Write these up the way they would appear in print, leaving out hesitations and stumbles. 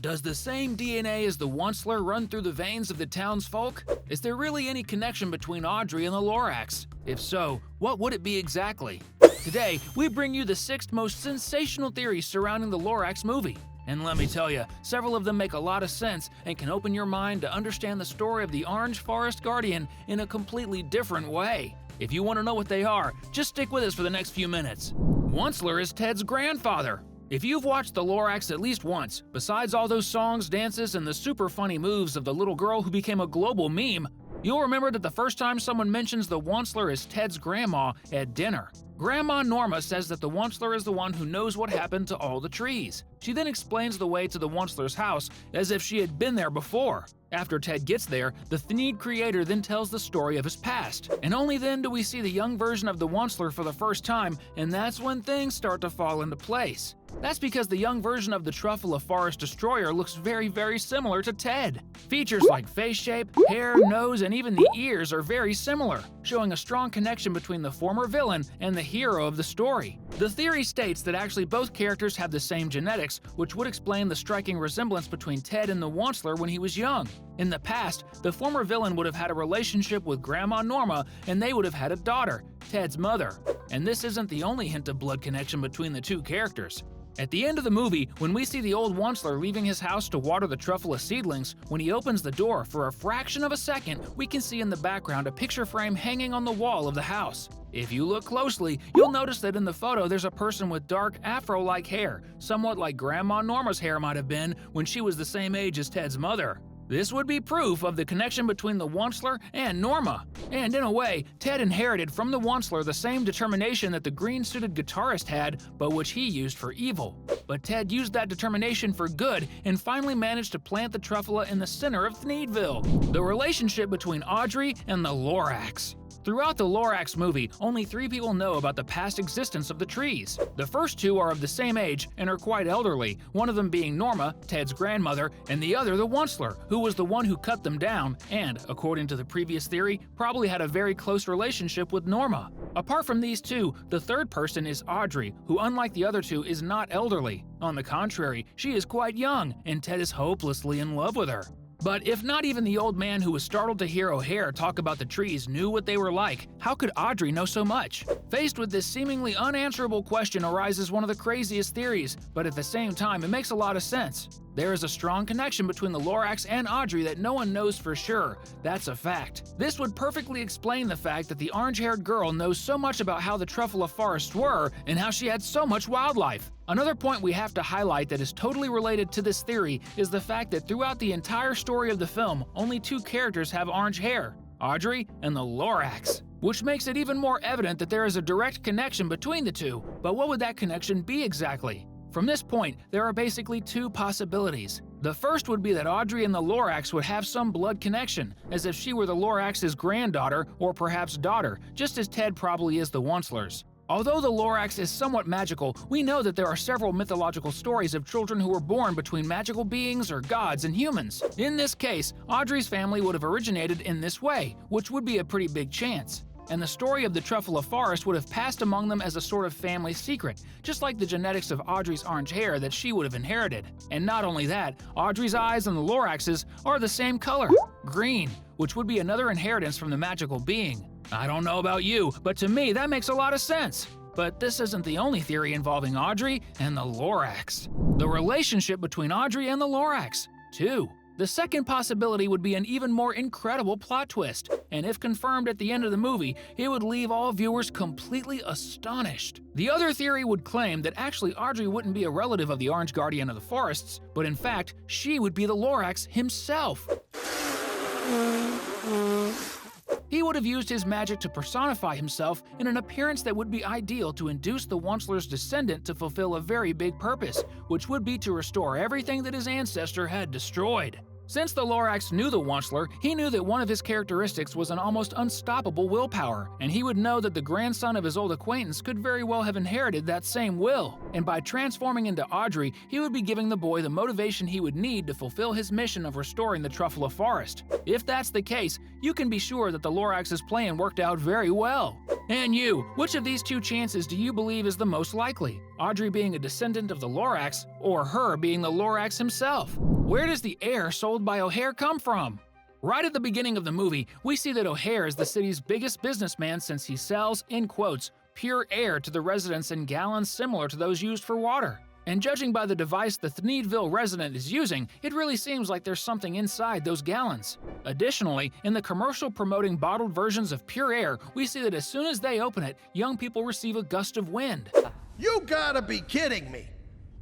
Does the same DNA as the Onler run through the veins of the townsfolk? Is there really any connection between Audrey and the Lorax? If so, what would it be exactly? Today, we bring you the 6 most sensational theories surrounding the Lorax movie. And let me tell you, several of them make a lot of sense and can open your mind to understand the story of the Orange Forest Guardian in a completely different way. If you want to know what they are, just stick with us for the next few minutes. Onler is Ted's grandfather. If you've watched The Lorax at least once, besides all those songs, dances, and the super funny moves of the little girl who became a global meme, you'll remember that the first time someone mentions the Onler is Ted's grandma at dinner. Grandma Norma says that the Onler is the one who knows what happened to all the trees. She then explains the way to the Onler's house as if she had been there before. After Ted gets there, the Thneed creator then tells the story of his past. And only then do we see the young version of the Onler for the first time, and that's when things start to fall into place. That's because the young version of the Truffle of Forest Destroyer looks very similar to Ted. Features like face shape, hair, nose, and even the ears are very similar, showing a strong connection between the former villain and the hero of the story. The theory states that actually both characters have the same genetics, which would explain the striking resemblance between Ted and the Onler when he was young. In the past, the former villain would have had a relationship with Grandma Norma, and they would have had a daughter, Ted's mother. And this isn't the only hint of blood connection between the two characters. At the end of the movie, when we see the old Onler leaving his house to water the truffle of seedlings, when he opens the door, for a fraction of a second, we can see in the background a picture frame hanging on the wall of the house. If you look closely, you'll notice that in the photo there's a person with dark afro-like hair, somewhat like Grandma Norma's hair might have been when she was the same age as Ted's mother. This would be proof of the connection between the Onler and Norma. And in a way, Ted inherited from the Onler the same determination that the green-suited guitarist had, but which he used for evil. But Ted used that determination for good and finally managed to plant the truffula in the center of Needville. The relationship between Audrey and the Lorax. Throughout the Lorax movie, only 3 people know about the past existence of the trees. The first 2 are of the same age and are quite elderly, one of them being Norma, Ted's grandmother, and the other the Onler, who was the one who cut them down and, according to the previous theory, probably had a very close relationship with Norma. Apart from these 2, the third person is Audrey, who unlike the other 2 is not elderly. On the contrary, she is quite young, and Ted is hopelessly in love with her. But if not even the old man who was startled to hear O'Hare talk about the trees knew what they were like, how could Audrey know so much? Faced with this seemingly unanswerable question arises one of the craziest theories, but at the same time it makes a lot of sense. There is a strong connection between the Lorax and Audrey that no one knows for sure. That's a fact. This would perfectly explain the fact that the orange-haired girl knows so much about how the Truffle of Forests were and how she had so much wildlife. Another point we have to highlight that is totally related to this theory is the fact that throughout the entire story of the film, only 2 characters have orange hair, Audrey and the Lorax, which makes it even more evident that there is a direct connection between the 2. But what would that connection be exactly? From this point, there are basically 2 possibilities. The first would be that Audrey and the Lorax would have some blood connection, as if she were the Lorax's granddaughter or perhaps daughter, just as Ted probably is the Onler's. Although the Lorax is somewhat magical, we know that there are several mythological stories of children who were born between magical beings or gods and humans. In this case, Audrey's family would have originated in this way, which would be a pretty big chance. And the story of the Truffle of Forest would have passed among them as a sort of family secret, just like the genetics of Audrey's orange hair that she would have inherited. And not only that, Audrey's eyes and the Lorax's are the same color, green, which would be another inheritance from the magical being. I don't know about you, but to me that makes a lot of sense. But this isn't the only theory involving Audrey and the Lorax. The relationship between Audrey and the Lorax, too. The second possibility would be an even more incredible plot twist, and if confirmed at the end of the movie, it would leave all viewers completely astonished. The other theory would claim that actually Audrey wouldn't be a relative of the Orange Guardian of the Forests, but in fact, she would be the Lorax himself. He would have used his magic to personify himself in an appearance that would be ideal to induce the Onler's descendant to fulfill a very big purpose, which would be to restore everything that his ancestor had destroyed. Since the Lorax knew the Onler, he knew that one of his characteristics was an almost unstoppable willpower, and he would know that the grandson of his old acquaintance could very well have inherited that same will. And by transforming into Audrey, he would be giving the boy the motivation he would need to fulfill his mission of restoring the Truffle of Forest. If that's the case, you can be sure that the Lorax's plan worked out very well. And you, which of these 2 chances do you believe is the most likely? Audrey being a descendant of the Lorax, or her being the Lorax himself? Where does the air sold by O'Hare come from? Right at the beginning of the movie, we see that O'Hare is the city's biggest businessman since he sells, in quotes, pure air to the residents in gallons similar to those used for water. And judging by the device the Needville resident is using, it really seems like there's something inside those gallons. Additionally, in the commercial promoting bottled versions of pure air, we see that as soon as they open it, young people receive a gust of wind. You gotta be kidding me!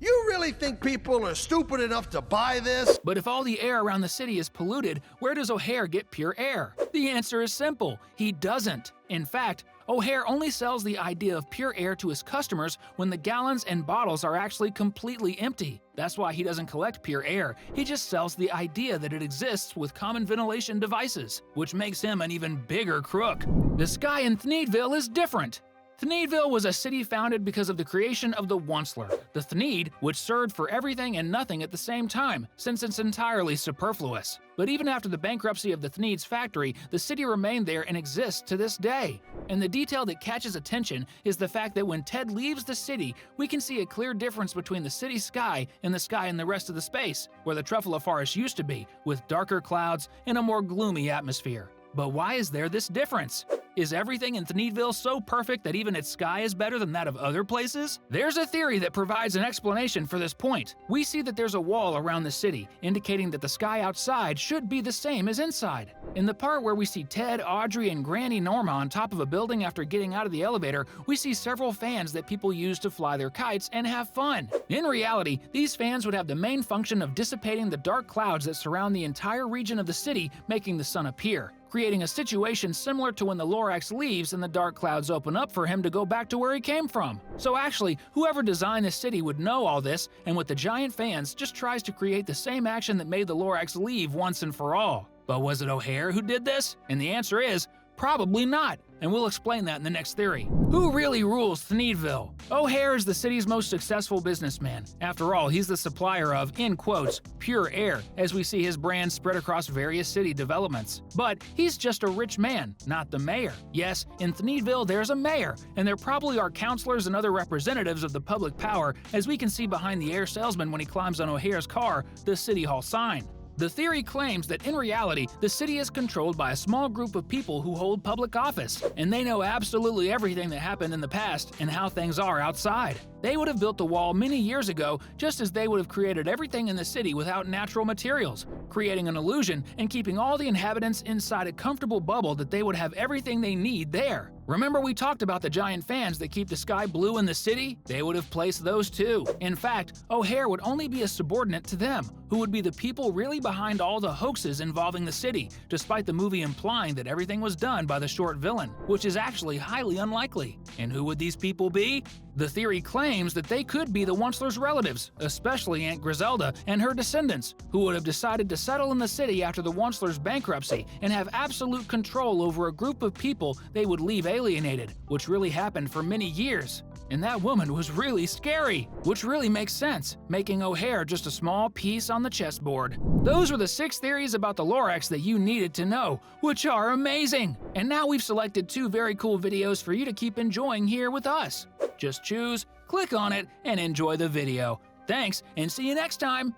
You really think people are stupid enough to buy this? But if all the air around the city is polluted, where does O'Hare get pure air? The answer is simple: he doesn't. In fact, O'Hare only sells the idea of pure air to his customers when the gallons and bottles are actually completely empty. That's why he doesn't collect pure air. He just sells the idea that it exists with common ventilation devices, which makes him an even bigger crook. The sky in Needville is different. Needville was a city founded because of the creation of the Onler, the Thneed, which served for everything and nothing at the same time, since it's entirely superfluous. But even after the bankruptcy of the Thneed's factory, the city remained there and exists to this day. And the detail that catches attention is the fact that when Ted leaves the city, we can see a clear difference between the city sky and the sky in the rest of the space, where the Truffalo Forest used to be, with darker clouds and a more gloomy atmosphere. But why is there this difference? Is everything in Needville so perfect that even its sky is better than that of other places? There's a theory that provides an explanation for this point. We see that there's a wall around the city, indicating that the sky outside should be the same as inside. In the part where we see Ted, Audrey, and Granny Norma on top of a building after getting out of the elevator, we see several fans that people use to fly their kites and have fun. In reality, these fans would have the main function of dissipating the dark clouds that surround the entire region of the city, making the sun appear, creating a situation similar to when the Lorax leaves and the dark clouds open up for him to go back to where he came from. So actually, whoever designed this city would know all this, and with the giant fans just tries to create the same action that made the Lorax leave once and for all. But was it O'Hare who did this? And the answer is, probably not, and we'll explain that in the next theory. Who really rules Needville? O'Hare is the city's most successful businessman. After all, he's the supplier of, in quotes, pure air, as we see his brand spread across various city developments. But he's just a rich man, not the mayor. Yes, in Needville there's a mayor, and there probably are councilors and other representatives of the public power, as we can see behind the air salesman when he climbs on O'Hare's car, the City Hall sign. The theory claims that in reality, the city is controlled by a small group of people who hold public office, and they know absolutely everything that happened in the past and how things are outside. They would have built the wall many years ago, just as they would have created everything in the city without natural materials, creating an illusion and keeping all the inhabitants inside a comfortable bubble that they would have everything they need there. Remember we talked about the giant fans that keep the sky blue in the city? They would have placed those too. In fact, O'Hare would only be a subordinate to them, who would be the people really behind all the hoaxes involving the city, despite the movie implying that everything was done by the short villain, which is actually highly unlikely. And who would these people be? The theory claims that they could be the Onler's relatives, especially Aunt Griselda and her descendants, who would have decided to settle in the city after the Onler's bankruptcy and have absolute control over a group of people they would leave alienated, which really happened for many years. And that woman was really scary, which really makes sense, making O'Hare just a small piece on the chessboard. Those were the 6 theories about the Lorax that you needed to know, which are amazing! And now we've selected 2 very cool videos for you to keep enjoying here with us. Just choose, click on it, and enjoy the video. Thanks, and see you next time!